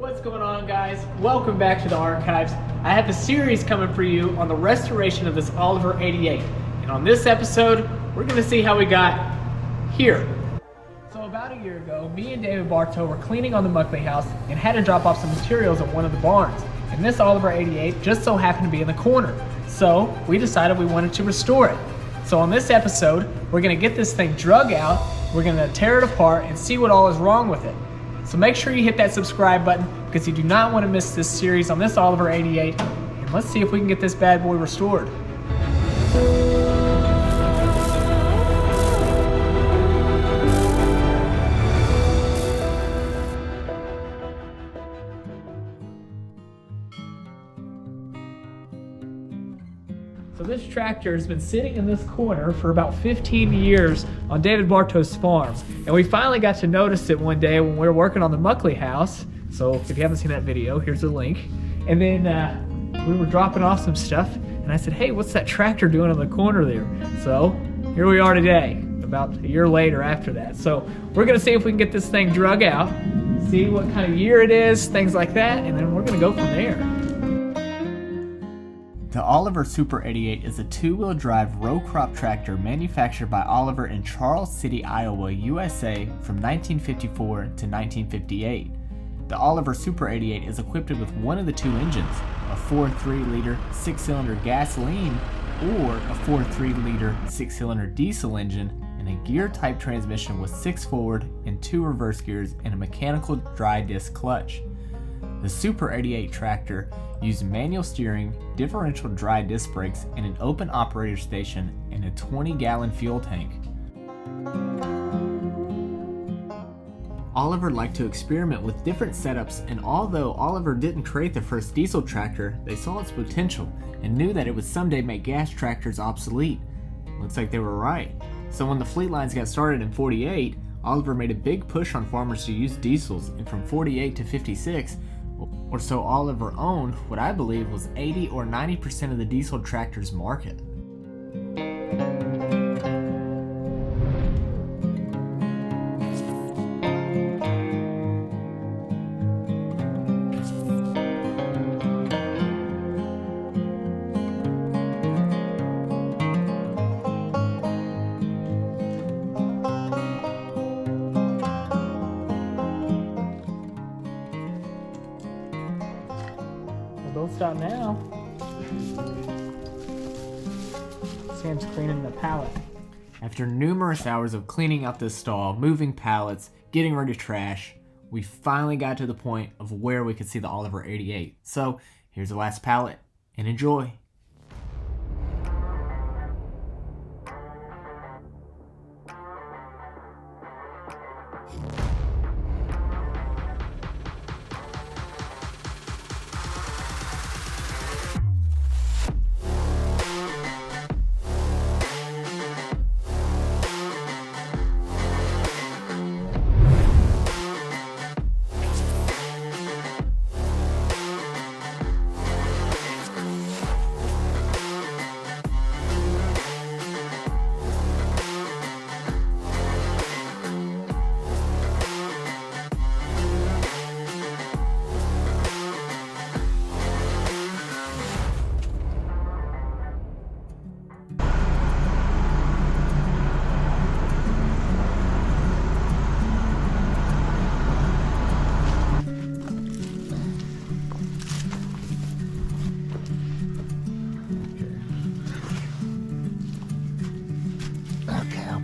What's going on, guys? Welcome back to the archives. I have a series coming for you on the restoration of this Oliver 88. And on this episode, we're going to see how we got here. So about a year ago, me and David Bartow were cleaning on the Muckley house and had to drop off some materials at one of the barns. And this Oliver 88 just so happened to be in the corner. So we decided we wanted to restore it. So on this episode, we're going to get this thing drug out, we're going to tear it apart and see what all is wrong with it. So make sure you hit that subscribe button because you do not want to miss this series on this Oliver 88. And let's see if we can get this bad boy restored. So this tractor has been sitting in this corner for about 15 years on David Bartow's farm. And we finally got to notice it one day when we were working on the Muckley house. So if you haven't seen that video, here's the link. And then we were dropping off some stuff and I said, hey, what's that tractor doing in the corner there? So here we are today, about a year later after that. So we're gonna see if we can get this thing drug out, see what kind of year it is, things like that, and then we're gonna go from there. The Oliver Super 88 is a two-wheel drive row crop tractor manufactured by Oliver in Charles City, Iowa, USA from 1954 to 1958. The Oliver Super 88 is equipped with one of the two engines, a 4.3-liter 6-cylinder gasoline or a 4.3-liter 6-cylinder diesel engine and a gear-type transmission with 6 forward and 2 reverse gears and a mechanical dry disc clutch. The Super 88 tractor used manual steering, differential dry disc brakes, and an open operator station and a 20-gallon fuel tank. Oliver liked to experiment with different setups, and although Oliver didn't create the first diesel tractor, they saw its potential and knew that it would someday make gas tractors obsolete. Looks like they were right. So when the Fleetlines got started in 48, Oliver made a big push on farmers to use diesels, and from 48 to 56, or so Oliver owned what I believe was 80 or 90% of the diesel tractor's market. Don't stop now. Sam's cleaning the pallet. After numerous hours of cleaning out this stall, moving pallets, getting rid of trash, we finally got to the point of where we could see the Oliver 88. So here's the last pallet, and enjoy.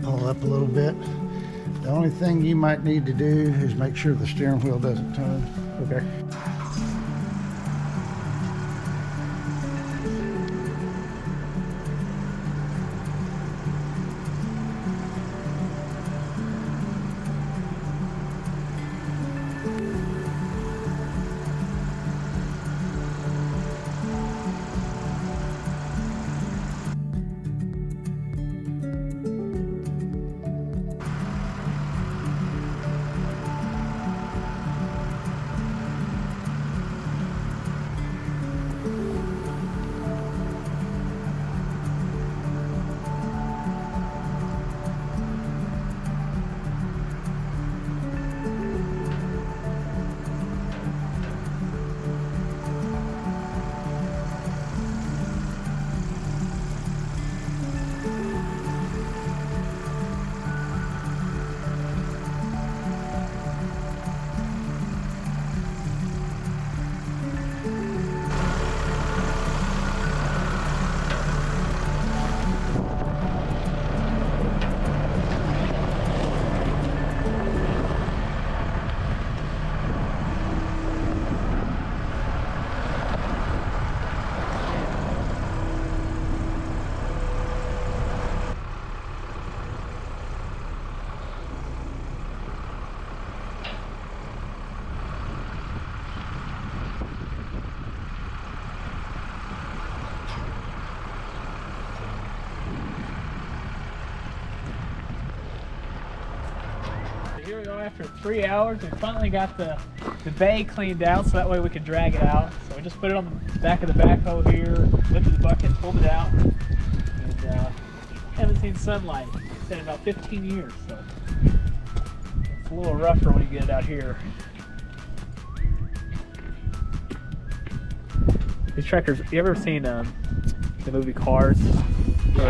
Pull up a little bit. The only thing you might need to do is make sure the steering wheel doesn't turn. Okay. we go. After 3 hours, we finally got the bay cleaned out, so that way we could drag it out. So we just put it on the back of the backhoe here, lifted the bucket, pulled it out, and haven't seen sunlight in about 15 years, so it's a little rougher when you get it out here. These tractors, you ever seen the movie Cars?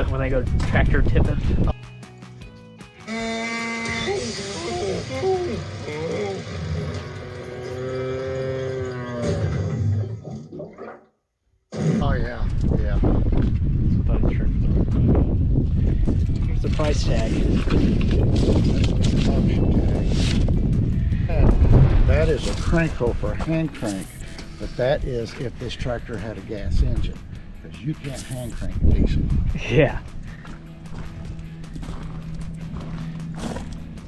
When they go tractor tipping? Oh yeah, yeah. Here's the price tag. That is a crank hoe for a hand crank, but that is if this tractor had a gas engine, because you can't hand crank a diesel. Yeah.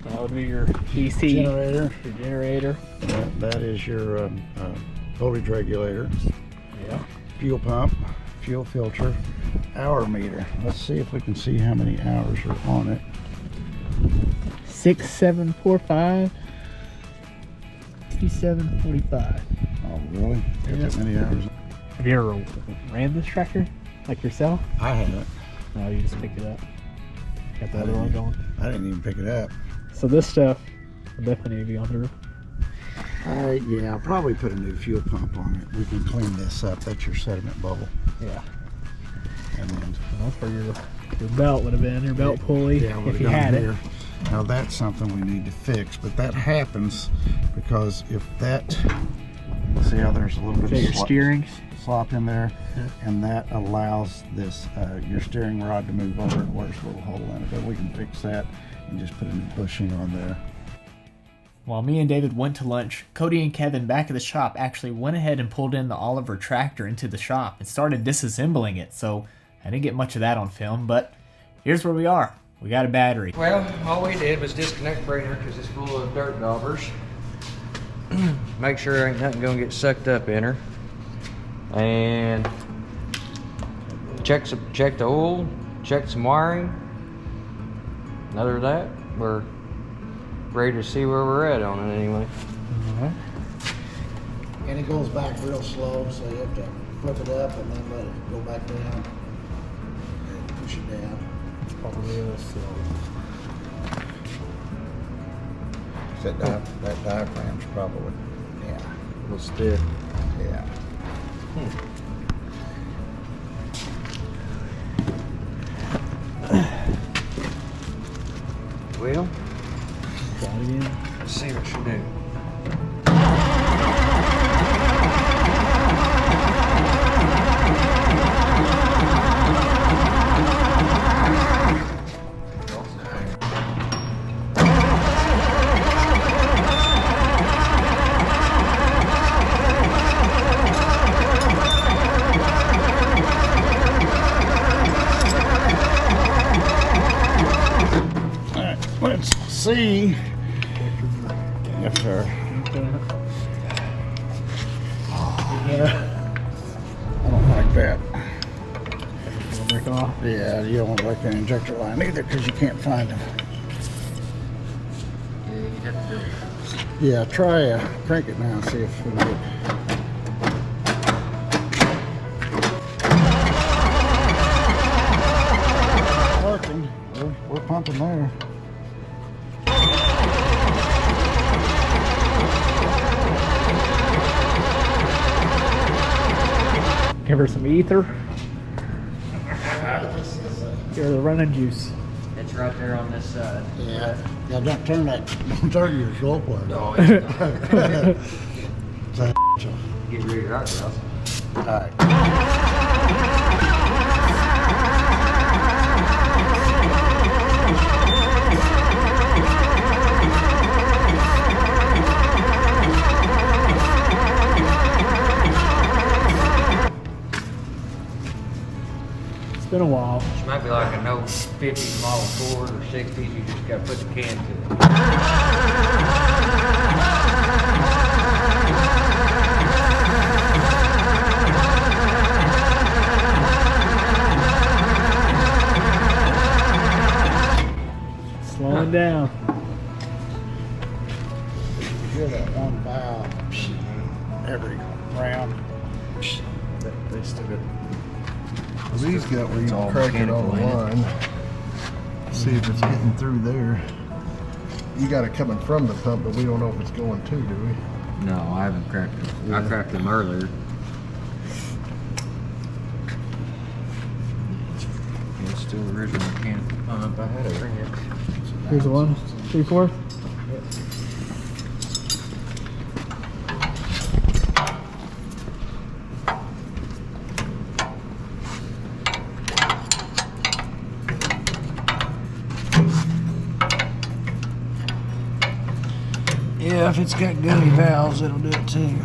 That would be your DC Generator. Your generator. That is your voltage regulator. Yeah. Fuel pump, fuel filter, hour meter. Let's see if we can see how many hours are on it. 6745. 5745. Oh, really? Got that many hours? Have you ever ran this tractor, like yourself? I haven't. No, you just picked it up. Got the other one going. I didn't even pick it up. So this stuff will definitely need to be on through. Yeah, I'll probably put a new fuel pump on it. We can clean this up. That's your sediment bubble. Yeah. And then That's where your belt would have been, your belt pulley, if you had it. Now that's something we need to fix, but that happens because if that, see how there's a little bit Your of steering. slop in there, Yeah. and that allows this your steering rod to move over where there's a little hole in it. But we can fix that and just put a new bushing on there. While me and David went to lunch, Cody and Kevin back at the shop actually went ahead and pulled in the Oliver tractor into the shop and started disassembling it, so I didn't get much of that on film, but here's where we are. We got a battery. Well, all we did was disconnect the breaker because it's full of dirt daubers. Make sure there ain't nothing gonna get sucked up in her. And check the oil, check some wiring. Other than that, we're ready to see where we're at on it anyway. And it goes back real slow, so you have to flip it up and then let it go back down and push it down. It's probably real slow. That diaphragm's probably, yeah, A little stiff. yeah. Well, Try it again. let's see what she do. Let's see if they're, I don't like that. Break off. Yeah, you don't want to like an injector line either because you can't find them. Yeah, you have to do it. Yeah, try crank it now and see if we can get. Working. We're pumping there. Give her some ether. Give her the running juice. It's right there on this side. Yeah. Yeah, don't turn your slow plug. No, So, get rid of your eyebrows. all right. It's been a while. This might be like an old 50s model Ford or 60s. You just got to put the can to it. Slowing down. every round. They still got. These got where you It's all can crack it on the mechanical, ain't line. See if it's getting through there. You got it coming from the pump, but we don't know if it's going to, do we? No, I haven't cracked them. I Yeah. cracked them earlier. It's still original mechanical pump. I had a wrench. Here's the 1, 3, 4. Yeah, if it's got gummy valves, it'll do it too.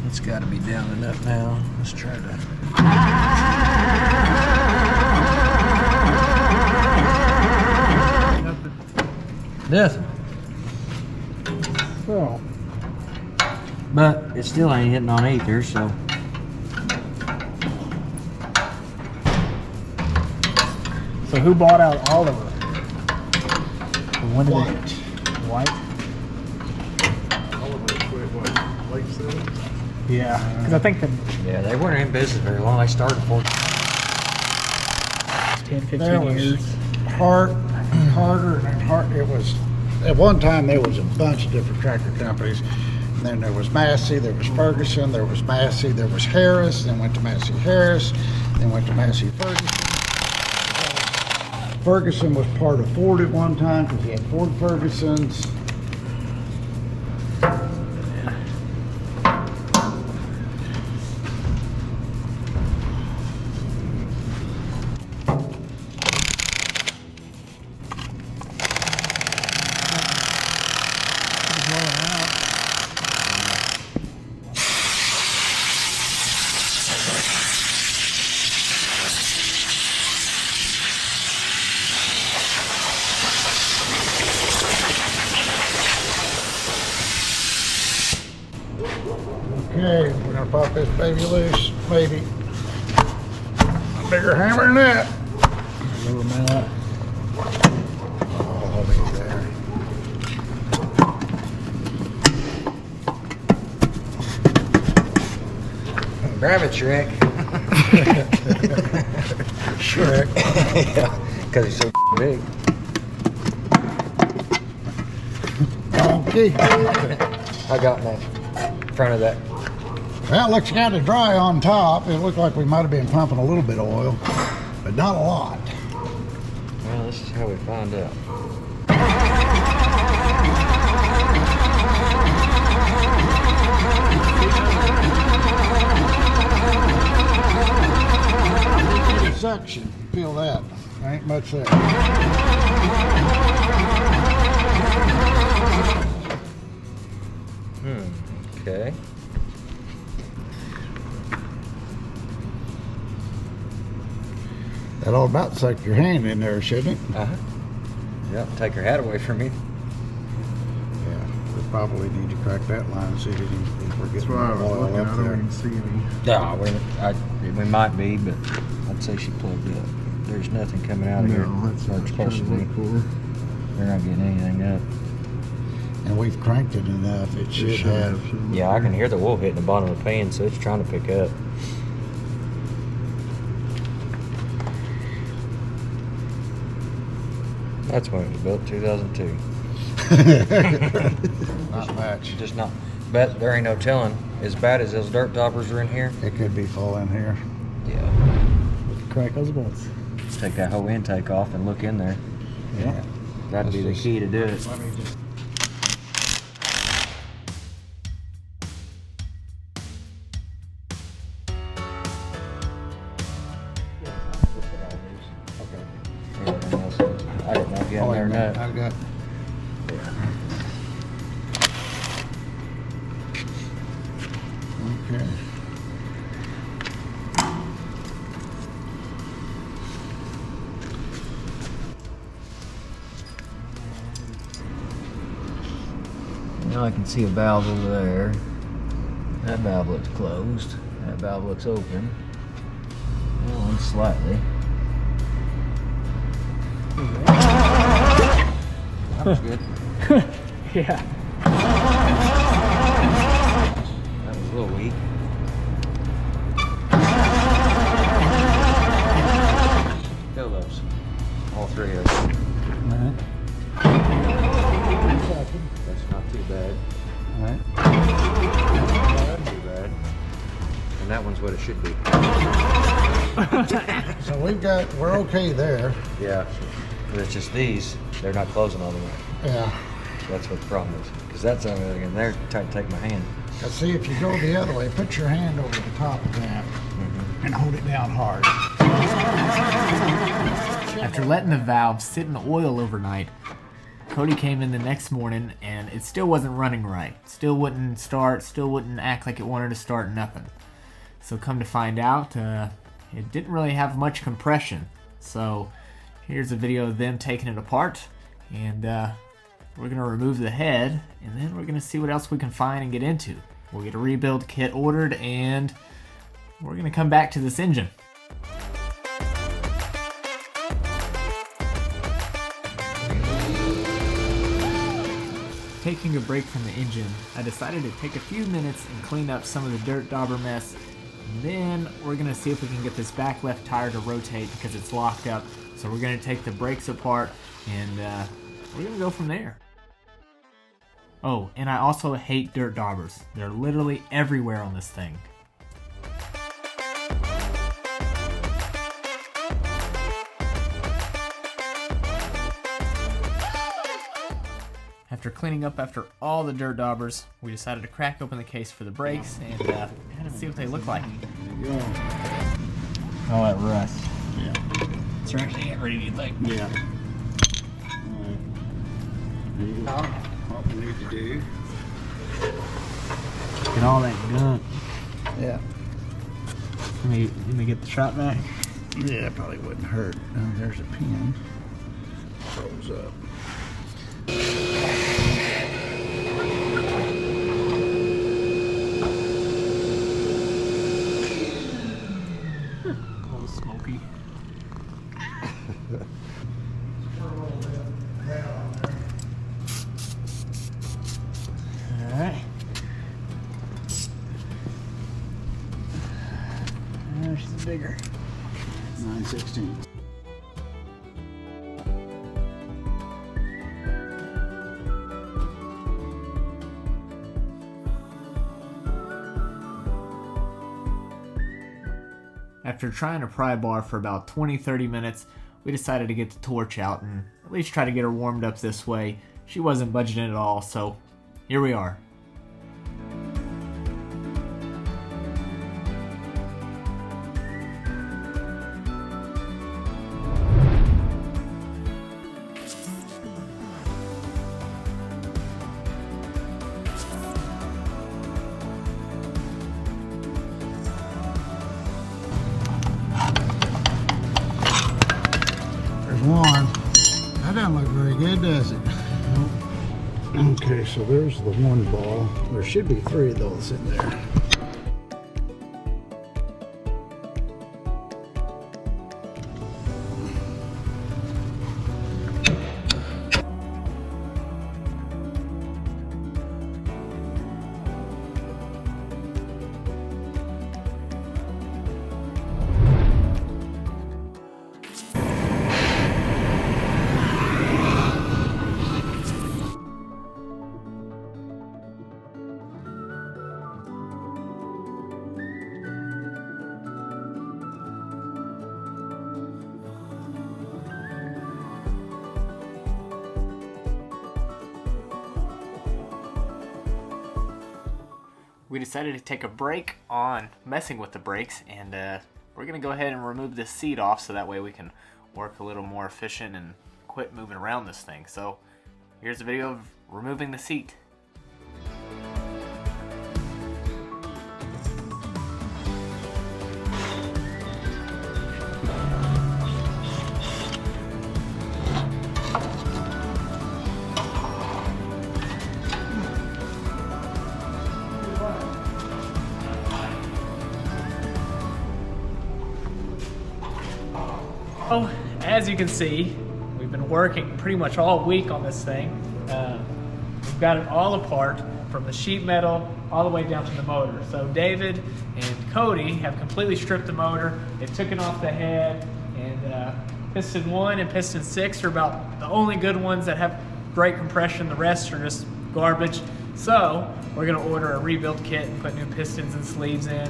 It's got to be down enough now. Let's try to. Nothing. So, But it still ain't hitting on ether, so. so who bought out Oliver? And when did White. it? White? Oliver quit what? Late 70s? Yeah, because I think the Yeah, they weren't in business very long. They started for 10, 15 There was years. Harder and hard. It was, at one time there was a bunch of different tractor companies. And then there was Massey, there was Ferguson, there was Massey, there was Harris, then went to Massey Harris, then went to Massey Ferguson. Ferguson was part of Ford at one time because he had Ford Fergusons. Okay, we're gonna pop this baby loose, maybe. A bigger hammer than that. A little amount. Oh, look at there. Grab it, Shrek. Shrek. Yeah, because he's so big. Donkey. I got in that front of that. Well, it looks kind of dry on top. It looked like we might have been pumping a little bit of oil, but not a lot. Well, this is how we find out. Suction. Feel that. There ain't much there. Okay. That all about suck your hand in there, shouldn't it? Uh-huh. Yep, take your hat away from me. Yeah. We probably need to crack that line and see if we're That's getting why I was oil looking. I up don't there. even see any. No, we might be, but I'd say she plugged up. There's nothing coming out of here. No, that's where what it's I was supposed to trying be. to look for. They're not getting anything up. And we've cranked it enough. It should have. Yeah, I can hear the wool hitting the bottom of the pan, so it's trying to pick up. That's when it was built, 2002. Not much. Just not. But there ain't no telling. As bad as those dirt toppers are in here. It could be full in here. Yeah. Crack those bolts. Let's take that whole intake off and look in there. Yeah. That'd be the Let's key to do it. Let me just. Everything else is- I didn't know if you had Oh, wait a there or minute. not. I've got. Okay. Now I can see a valve over there. That valve looks closed. That valve looks open. That one slightly. That was good. Yeah. that one's what it should be. So we're okay there. Yeah, but it's just these, they're not closing all the way. Yeah. That's what the problem is. Because that's something in there, trying to take my hand. Now see, if you go the other way, put your hand over the top of that and hold it down hard. After letting the valve sit in the oil overnight, Cody came in the next morning and it still wasn't running right. Still wouldn't start, still wouldn't act like it wanted to start, nothing. So come to find out, it didn't really have much compression. So here's a video of them taking it apart, and we're gonna remove the head, and then we're gonna see what else we can find and get into. We'll get a rebuild kit ordered, and we're gonna come back to this engine. Taking a break from the engine, I decided to take a few minutes and clean up some of the dirt dauber mess. And then we're gonna see if we can get this back left tire to rotate because it's locked up. So we're gonna take the brakes apart and we're gonna go from there. Oh, and I also hate dirt daubers. They're literally everywhere on this thing. After cleaning up after all the dirt daubers, we decided to crack open the case for the brakes and kind of see what they look like. There you go. Oh, that rust. Yeah. It's actually getting ready, do you think? Yeah. Now, what we need to do. Get all that gunk. Yeah. Let me get the shot back. Yeah, it probably wouldn't hurt. Oh, there's a pin. Froze up. A little smoky. Alright. She's bigger. 9/16. After trying a pry bar for about 20-30 minutes, we decided to get the torch out and at least try to get her warmed up this way. She wasn't budging at all, so here we are. One. That doesn't look very good, does it? Okay, so there's the one ball. There should be 3 of those in there. We decided to take a break on messing with the brakes, and we're going to go ahead and remove this seat off so that way we can work a little more efficient and quit moving around this thing. So here's a video of removing the seat. Oh, as you can see, we've been working pretty much all week on this thing. We've got it all apart from the sheet metal all the way down to the motor. So David and Cody have completely stripped the motor. They took it off the head, and piston 1 and piston 6 are about the only good ones that have great compression. The rest are just garbage. So we're gonna order a rebuild kit and put new pistons and sleeves in.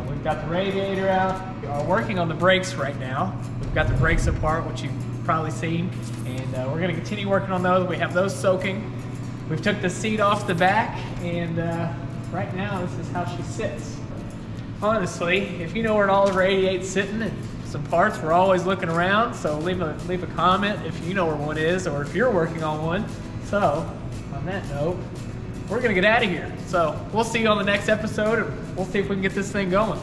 We've got the radiator out. We are working on the brakes right now. We've got the brakes apart, which you've probably seen, and we're going to continue working on those. We have those soaking. We've took the seat off the back, and right now this is how she sits. Honestly, if you know where an Oliver-88 is sitting and some parts, we're always looking around, so leave a comment if you know where one is or if you're working on one. So, on that note, we're going to get out of here. So, we'll see you on the next episode, and we'll see if we can get this thing going.